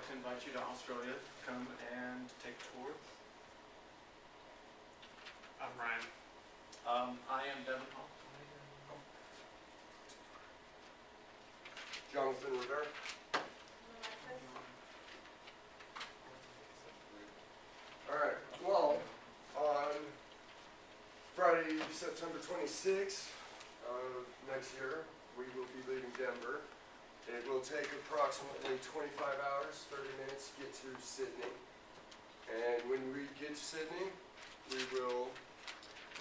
like to invite you to Australia to come and take a tour. I'm Ryan. I am Devin Hall. Jonathan Rivera. Alright, well, on Friday, September 26th of next year, we will be leaving Denver. It will take approximately 25 hours, 30 minutes to get to Sydney. And when we get to Sydney, we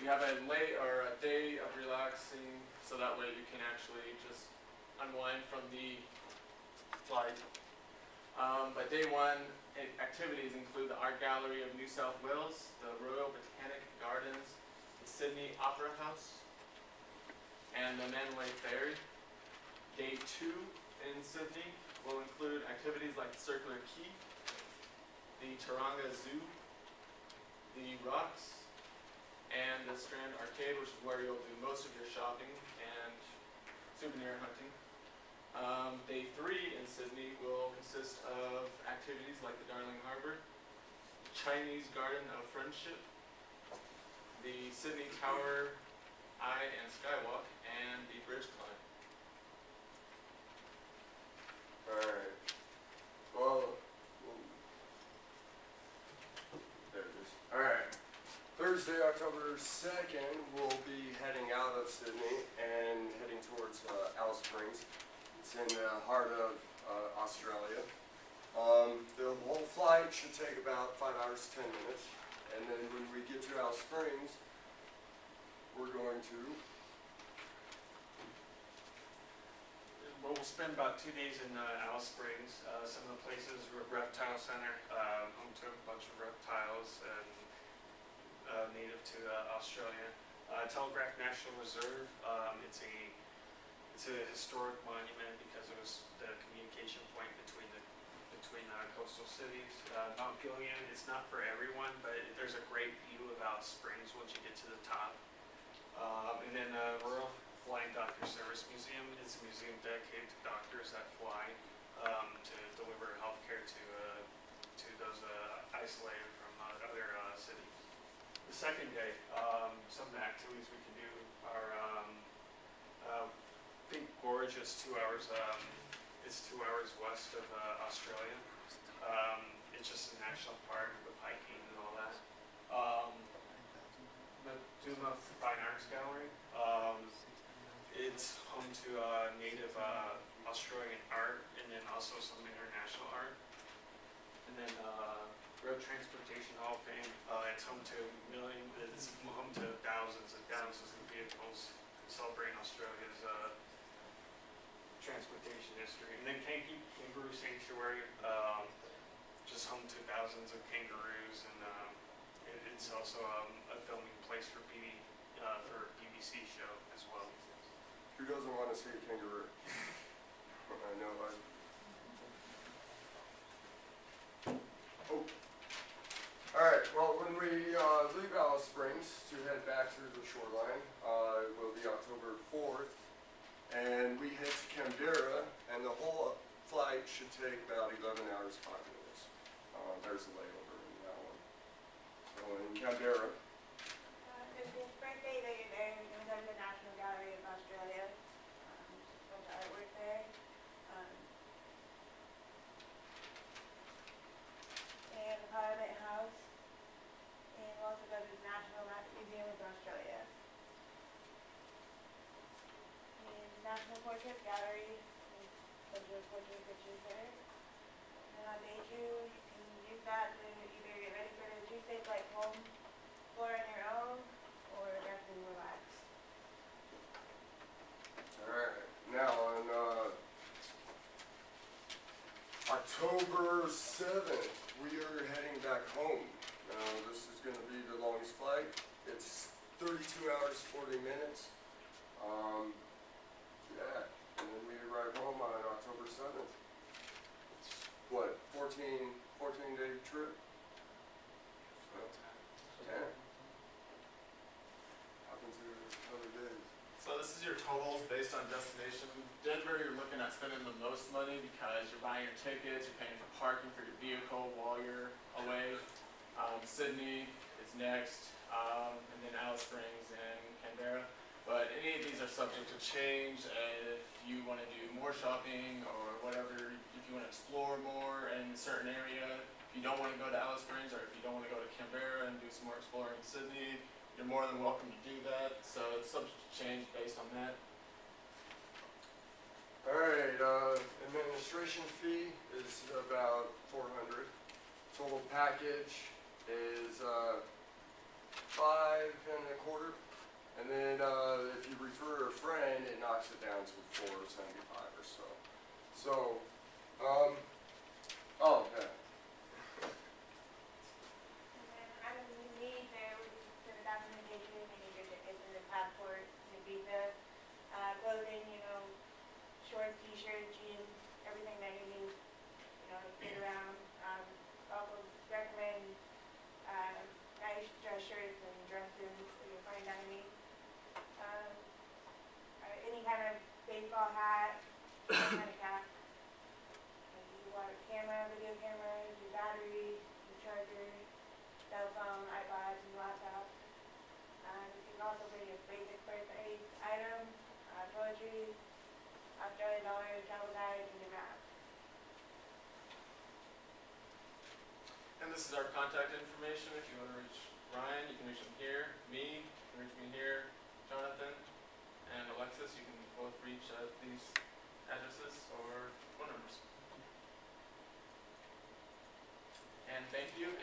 have a day of relaxing, so that way you can actually just unwind from the flight. But day one, activities include the Art Gallery of New South Wales, the Royal Botanic Gardens, the Sydney Opera House, and the Manly Ferry. Day two in Sydney will include activities like the Circular Quay, the Taronga Zoo, the Rocks, and the Strand Arcade, which is where you'll do most of your shopping and souvenir hunting. Day three in Sydney will consist of activities like the Darling Harbour, the Chinese Garden of Friendship, the Sydney Tower Eye and Skywalk, and the bridge climb. Alright. Well, there it is. Alright. Thursday, October 2nd, we'll be heading out of Sydney and heading towards Alice Springs. It's in the heart of Australia. The whole flight should take about 5 hours, 10 minutes. And then when we get to Alice Springs, we're going to... Well, we'll spend about 2 days in Alice Springs. Some of the places, Reptile Center, home to a bunch of reptiles and native to Australia. Telegraph National Reserve, it's a historic monument because it was the communication point between coastal cities. Mount Gillian, it's not for everyone, but there's a great view of Alice Springs once you get to the top. And then Royal Flying Doctor Service Museum, it's a museum dedicated to doctors that fly to deliver healthcare to those isolated from other cities. The second day, some of the activities we can do are Big Gorge is 2 hours. It's 2 hours west of Australia. It's just a national park with hiking and all that. The Duma Fine Arts Gallery. It's home to native Australian art and then also some international art. And then Road Transportation Hall of Fame. It's home to thousands and thousands of vehicles celebrating Australia's transportation history. And then Kangaroo Sanctuary, just home to thousands of kangaroos, and it's also a filming place for BBC show as well. Who doesn't want to see a kangaroo? I know. Oh. Alright, well, when we leave Alice Springs to head back through the shoreline, it will be October 4th, and we head to Canberra, and the whole flight should take about 11 hours, 5 minutes. There's a layover in that one. So in Canberra. It's his birthday that you're there. You're going to go to the National Gallery of Australia. Just a bunch of artwork there. And the Parliament House. And we'll also go to the National Museum of Australia. And National Portrait Gallery. There's a bunch of portrait pictures there. And on day two, you can use that to either get ready for the Tuesday flight home, explore on your own, or rest and relax. Alright, now on October 7th, we are heading back home. Now this is going to be the longest flight. It's 32 hours, 40 minutes. Yeah, and then we arrive home on October 7th. It's what, 14-day trip? So, 10. Happens to other days. So this is your totals travels based on destination. Denver, you're looking at spending the most money because you're buying your tickets, you're paying for parking for your vehicle while you're away. Sydney is next, and then Alice Springs and Canberra. But any of these are subject to change if you want to do more shopping or whatever, if you want to explore more in a certain area. If you don't want to go to Alice Springs or if you don't want to go to Canberra and do some more exploring in Sydney, you're more than welcome to do that. So it's subject to change based on that. Alright, administration fee is about $400. Total package is $5.25. And then if you refer a friend, it knocks it down to $4.75 or so. So, oh yeah. And then I don't need there would be for the documentation, you need your passport, your visa, clothing, shorts, t-shirts, jeans, everything that you need, to get around. Also recommend nice dress shirts and dresses for your fine dining. Any kind of baseball hat, any kind of cap. And you want a camera, video cameras, your batteries, your charger, cell phone, iPods, and laptops. You can also bring your basic first aid items, toiletries, Australian dollars, travel guides, and your map. And this is our contact information. If you want to reach Ryan, you can reach him here. Me, you can reach me here. Jonathan and Alexis, you can both reach at these addresses or phone numbers. And thank you.